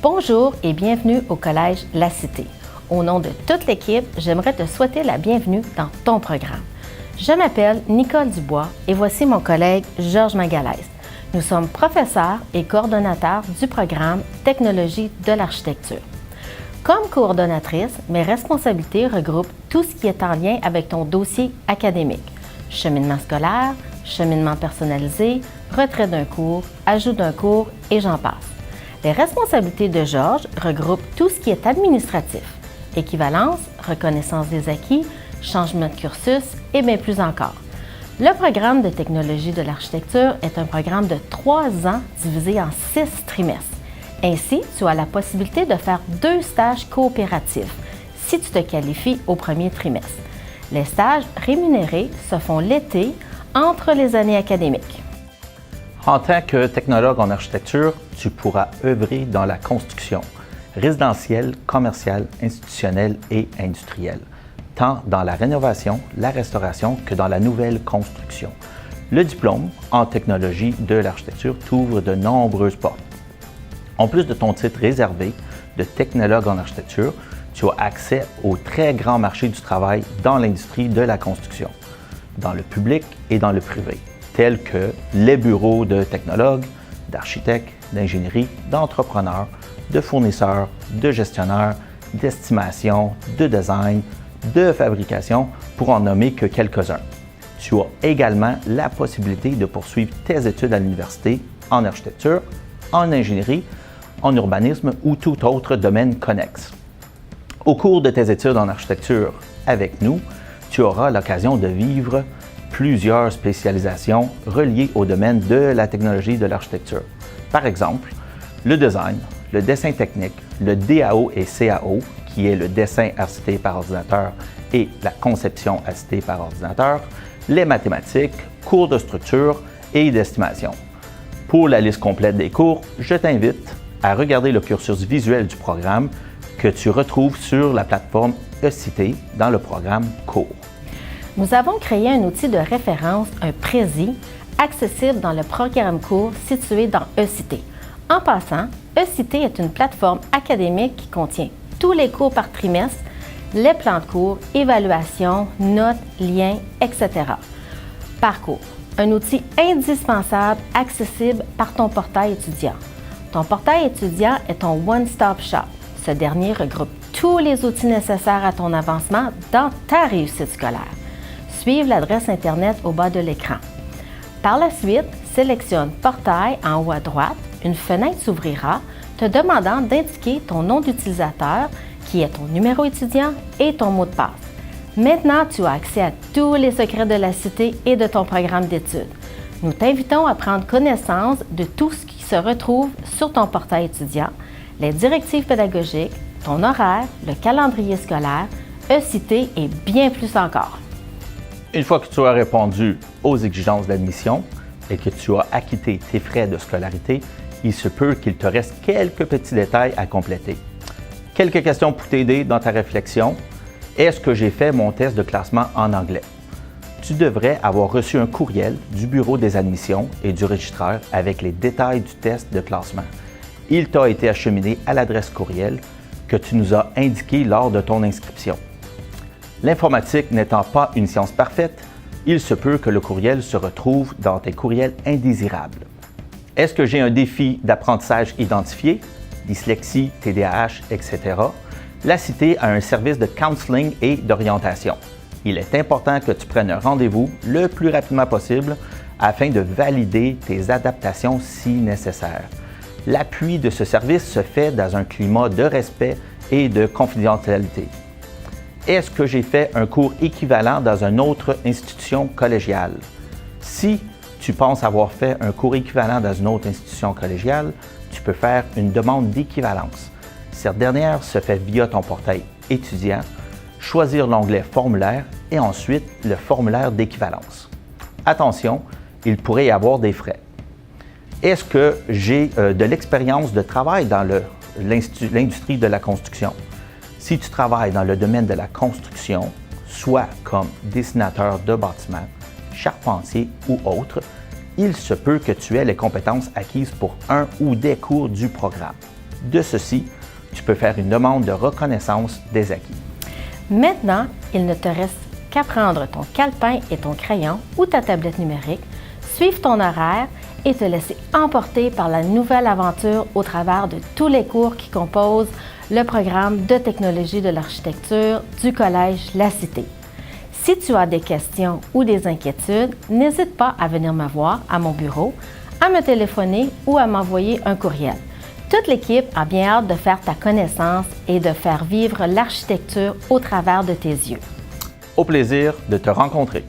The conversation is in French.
Bonjour et bienvenue au Collège La Cité. Au nom de toute l'équipe, j'aimerais te souhaiter la bienvenue dans ton programme. Je m'appelle Nicole Dubois et voici mon collègue Georges Magalhaes. Nous sommes professeurs et coordonnateurs du programme Technologie de l'architecture. Comme coordonnatrice, mes responsabilités regroupent tout ce qui est en lien avec ton dossier académique. Cheminement scolaire, cheminement personnalisé, retrait d'un cours, ajout d'un cours et j'en passe. Les responsabilités de Georges regroupent tout ce qui est administratif, équivalence, reconnaissance des acquis, changement de cursus et bien plus encore. Le programme de technologie de l'architecture est un programme de 3 ans divisé en 6 trimestres. Ainsi, tu as la possibilité de faire 2 stages coopératifs si tu te qualifies au premier trimestre. Les stages rémunérés se font l'été entre les années académiques. En tant que technologue en architecture, tu pourras œuvrer dans la construction résidentielle, commerciale, institutionnelle et industrielle, tant dans la rénovation, la restauration que dans la nouvelle construction. Le diplôme en technologie de l'architecture t'ouvre de nombreuses portes. En plus de ton titre réservé de technologue en architecture, tu as accès au très grand marché du travail dans l'industrie de la construction, dans le public et dans le privé, tels que les bureaux de technologues, d'architectes, d'ingénierie, d'entrepreneurs, de fournisseurs, de gestionnaires, d'estimation, de design, de fabrication, pour en nommer que quelques-uns. Tu as également la possibilité de poursuivre tes études à l'université en architecture, en ingénierie, en urbanisme ou tout autre domaine connexe. Au cours de tes études en architecture avec nous, tu auras l'occasion de vivre plusieurs spécialisations reliées au domaine de la technologie de l'architecture. Par exemple, le design, le dessin technique, le DAO et CAO, qui est le dessin assisté par ordinateur et la conception assistée par ordinateur, les mathématiques, cours de structure et d'estimation. Pour la liste complète des cours, je t'invite à regarder le cursus visuel du programme que tu retrouves sur la plateforme eCité dans le programme Cours. Nous avons créé un outil de référence, un Prési, accessible dans le programme cours situé dans eCité. En passant, eCité est une plateforme académique qui contient tous les cours par trimestre, les plans de cours, évaluations, notes, liens, etc. Parcours, un outil indispensable accessible par ton portail étudiant. Ton portail étudiant est ton one-stop shop. Ce dernier regroupe tous les outils nécessaires à ton avancement dans ta réussite scolaire. Suive l'adresse Internet au bas de l'écran. Par la suite, sélectionne Portail en haut à droite. Une fenêtre s'ouvrira te demandant d'indiquer ton nom d'utilisateur, qui est ton numéro étudiant et ton mot de passe. Maintenant, tu as accès à tous les secrets de la cité et de ton programme d'études. Nous t'invitons à prendre connaissance de tout ce qui se retrouve sur ton portail étudiant, les directives pédagogiques, ton horaire, le calendrier scolaire, eCité et bien plus encore. Une fois que tu as répondu aux exigences d'admission et que tu as acquitté tes frais de scolarité, il se peut qu'il te reste quelques petits détails à compléter. Quelques questions pour t'aider dans ta réflexion. Est-ce que j'ai fait mon test de classement en anglais? Tu devrais avoir reçu un courriel du bureau des admissions et du registraire avec les détails du test de classement. Il t'a été acheminé à l'adresse courriel que tu nous as indiquée lors de ton inscription. L'informatique n'étant pas une science parfaite, il se peut que le courriel se retrouve dans tes courriels indésirables. Est-ce que j'ai un défi d'apprentissage identifié, dyslexie, TDAH, etc.? La Cité a un service de counseling et d'orientation. Il est important que tu prennes un rendez-vous le plus rapidement possible afin de valider tes adaptations si nécessaire. L'appui de ce service se fait dans un climat de respect et de confidentialité. Est-ce que j'ai fait un cours équivalent dans une autre institution collégiale? Si tu penses avoir fait un cours équivalent dans une autre institution collégiale, tu peux faire une demande d'équivalence. Cette dernière se fait via ton portail étudiant, choisir l'onglet Formulaire et ensuite le formulaire d'équivalence. Attention, il pourrait y avoir des frais. Est-ce que j'ai de l'expérience de travail dans l'industrie de la construction? Si tu travailles dans le domaine de la construction, soit comme dessinateur de bâtiments, charpentier ou autre, il se peut que tu aies les compétences acquises pour un ou des cours du programme. de ceci, tu peux faire une demande de reconnaissance des acquis. Maintenant, il ne te reste qu'à prendre ton calepin et ton crayon ou ta tablette numérique, suivre ton horaire et te laisser emporter par la nouvelle aventure au travers de tous les cours qui composent le programme de technologie de l'architecture du Collège La Cité. Si tu as des questions ou des inquiétudes, n'hésite pas à venir me voir à mon bureau, à me téléphoner ou à m'envoyer un courriel. Toute l'équipe a bien hâte de faire ta connaissance et de faire vivre l'architecture au travers de tes yeux. Au plaisir de te rencontrer.